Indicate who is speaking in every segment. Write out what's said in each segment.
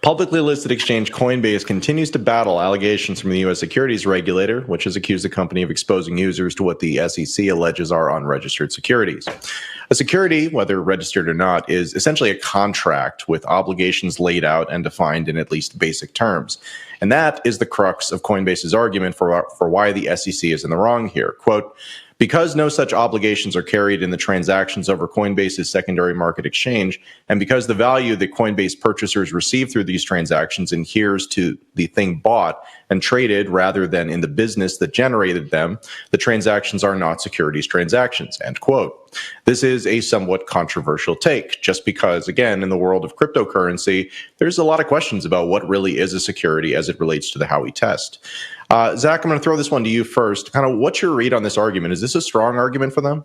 Speaker 1: Publicly listed exchange Coinbase continues to battle allegations from the U.S. securities regulator, which has accused the company of exposing users to what the SEC alleges are unregistered securities. A security, whether registered or not, is essentially a contract with obligations laid out and defined in at least basic terms. And that is the crux of Coinbase's argument for why the SEC is in the wrong here. Quote, because no such obligations are carried in the transactions over Coinbase's secondary market exchange, and because the value that Coinbase purchasers receive through these transactions adheres to the thing bought and traded rather than in the business that generated them, the transactions are not securities transactions, end quote. This is a somewhat controversial take, just because, again, in the world of cryptocurrency, there's a lot of questions about what really is a security as it relates to the Howie Test. Zach, I'm going to throw this one to you first. Kind of what's your read on this argument? Is this a strong argument for them?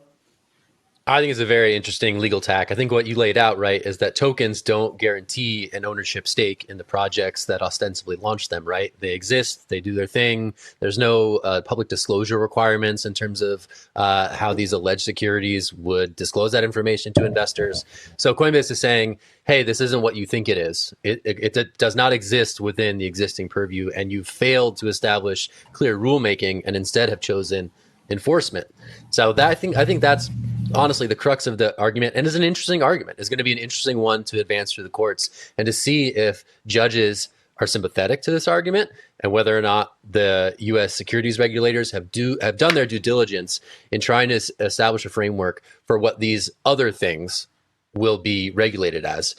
Speaker 2: I think it's a very interesting legal tack. I think what you laid out, right, is that tokens don't guarantee an ownership stake in the projects that ostensibly launch them, right? They exist, they do their thing. There's no public disclosure requirements in terms of how these alleged securities would disclose that information to investors. So Coinbase is saying, hey, this isn't what you think it is. It does not exist within the existing purview, and you've failed to establish clear rulemaking and instead have chosen enforcement. So that I think that's honestly the crux of the argument, and is an interesting argument. It's going to be an interesting one to advance through the courts and to see if judges are sympathetic to this argument and whether or not the U.S. securities regulators have done their due diligence in trying to establish a framework for what these other things will be regulated as.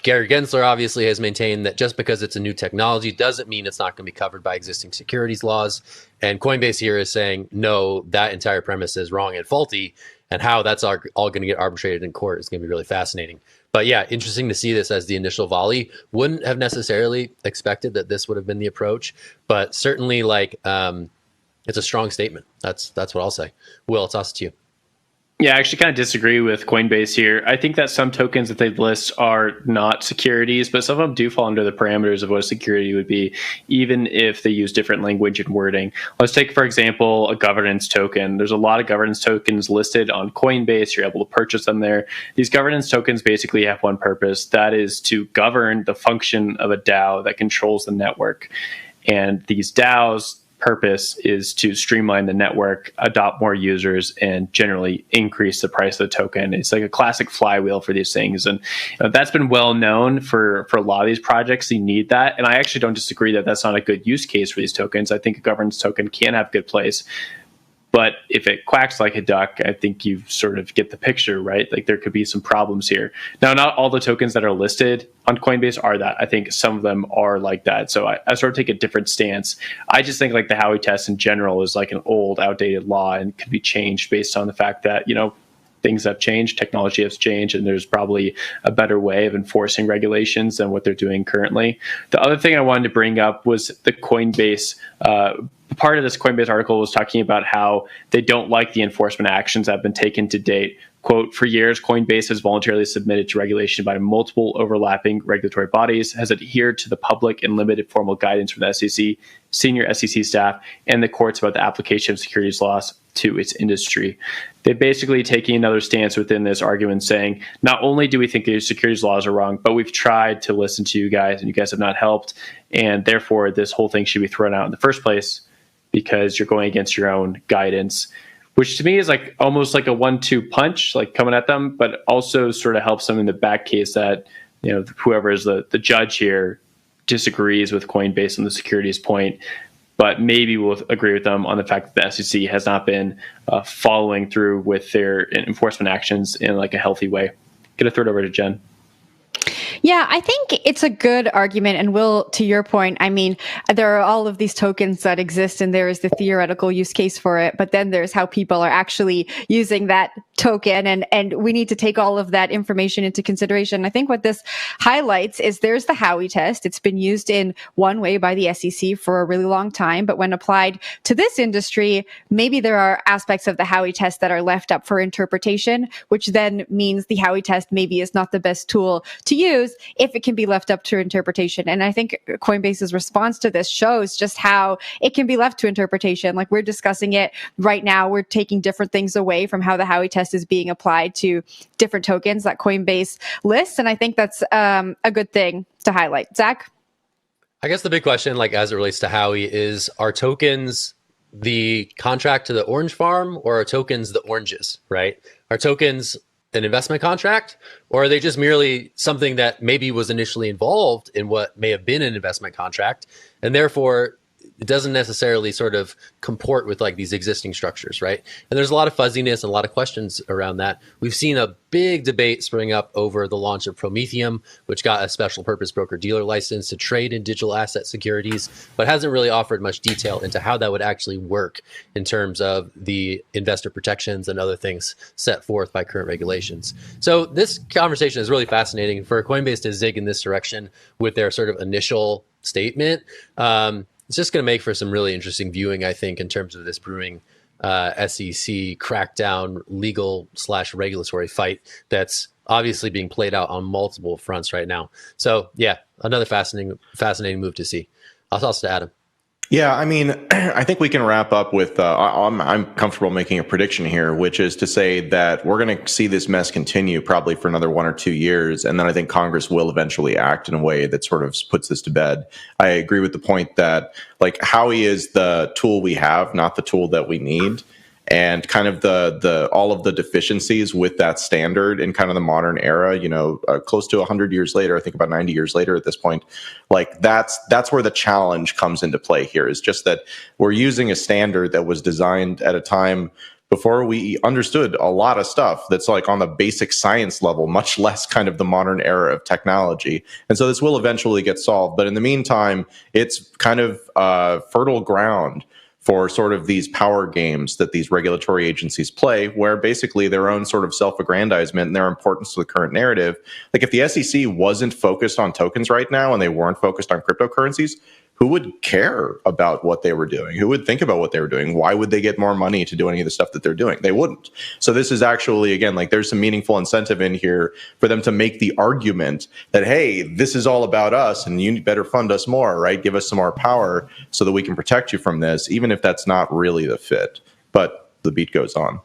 Speaker 2: Gary Gensler obviously has maintained that just because it's a new technology doesn't mean it's not going to be covered by existing securities laws. And Coinbase here is saying, no, that entire premise is wrong and faulty. And how that's all going to get arbitrated in court is going to be really fascinating. But yeah, interesting to see this as the initial volley. Wouldn't have necessarily expected that this would have been the approach, but certainly it's a strong statement. That's what I'll say. Will, I'll toss it to you.
Speaker 3: Yeah, I actually kind of disagree with Coinbase here. I think that some tokens that they list are not securities, but some of them do fall under the parameters of what a security would be, even if they use different language and wording. Let's take, for example, a governance token. There's a lot of governance tokens listed on Coinbase. You're able to purchase them there. These governance tokens basically have one purpose. That is to govern the function of a DAO that controls the network. And these DAOs purpose is to streamline the network, adopt more users, and generally increase the price of the token. It's like a classic flywheel for these things. And that's been well known for a lot of these projects. You need that. And I actually don't disagree that that's not a good use case for these tokens. I think a governance token can have good place. But if it quacks like a duck, I think you sort of get the picture, right? Like there could be some problems here. Now, not all the tokens that are listed on Coinbase are that. I think some of them are like that. So I sort of take a different stance. I just think like the Howie Test in general is like an old, outdated law and could be changed based on the fact that, things have changed, technology has changed, and there's probably a better way of enforcing regulations than what they're doing currently. The other thing I wanted to bring up was the Coinbase part of this Coinbase article was talking about how they don't like the enforcement actions that have been taken to date. Quote, for years, Coinbase has voluntarily submitted to regulation by multiple overlapping regulatory bodies, has adhered to the public and limited formal guidance from the SEC, senior SEC staff, and the courts about the application of securities laws to its industry. They're basically taking another stance within this argument saying, not only do we think the securities laws are wrong, but we've tried to listen to you guys and you guys have not helped. And therefore, this whole thing should be thrown out in the first place because you're going against your own guidance, which to me is like almost like a 1-2 punch, like coming at them, but also sort of helps them in the back case that, whoever is the judge here disagrees with Coinbase on the securities point, but maybe we'll agree with them on the fact that the SEC has not been following through with their enforcement actions in like a healthy way. Gonna throw it over to Jen.
Speaker 4: Yeah, I think it's a good argument. And Will, to your point, I mean, there are all of these tokens that exist and there is the theoretical use case for it, but then there's how people are actually using that token. And we need to take all of that information into consideration. I think what this highlights is there's the Howie test. It's been used in one way by the SEC for a really long time, but when applied to this industry, maybe there are aspects of the Howie test that are left up for interpretation, which then means the Howie test maybe is not the best tool to use if it can be left up to interpretation. And I think Coinbase's response to this shows just how it can be left to interpretation. Like we're discussing it right now. We're taking different things away from how the Howie test is being applied to different tokens that Coinbase lists. And I think that's a good thing to highlight. Zach?
Speaker 2: I guess the big question, like as it relates to Howie, is are tokens the contract to the orange farm, or are tokens the oranges, right? Are tokens an investment contract, or are they just merely something that maybe was initially involved in what may have been an investment contract, and therefore it doesn't necessarily sort of comport with like these existing structures, right? And there's a lot of fuzziness and a lot of questions around that. We've seen a big debate spring up over the launch of Prometheum, which got a special purpose broker dealer license to trade in digital asset securities, but hasn't really offered much detail into how that would actually work in terms of the investor protections and other things set forth by current regulations. So this conversation is really fascinating. For Coinbase to zig in this direction with their sort of initial statement, it's just going to make for some really interesting viewing, I think, in terms of this brewing SEC crackdown legal/regulatory fight that's obviously being played out on multiple fronts right now. So yeah, another fascinating move to see. I'll toss it to Adam.
Speaker 1: Yeah, I mean, I think we can wrap up with, I'm comfortable making a prediction here, which is to say that we're going to see this mess continue probably for another 1 or 2 years. And then I think Congress will eventually act in a way that sort of puts this to bed. I agree with the point that like Howie is the tool we have, not the tool that we need. And kind of the all of the deficiencies with that standard in kind of the modern era, close to 100 years later, I think about 90 years later at this point, like that's where the challenge comes into play here, is just that we're using a standard that was designed at a time before we understood a lot of stuff that's like on the basic science level, much less kind of the modern era of technology. And so this will eventually get solved. But in the meantime, it's kind of fertile ground for sort of these power games that these regulatory agencies play, where basically their own sort of self-aggrandizement and their importance to the current narrative. Like if the SEC wasn't focused on tokens right now and they weren't focused on cryptocurrencies, who would care about what they were doing? Who would think about what they were doing? Why would they get more money to do any of the stuff that they're doing? They wouldn't. So this is actually, again, like there's some meaningful incentive in here for them to make the argument that, hey, this is all about us and you better fund us more, right? Give us some more power so that we can protect you from this, even if that's not really the fit. But the beat goes on.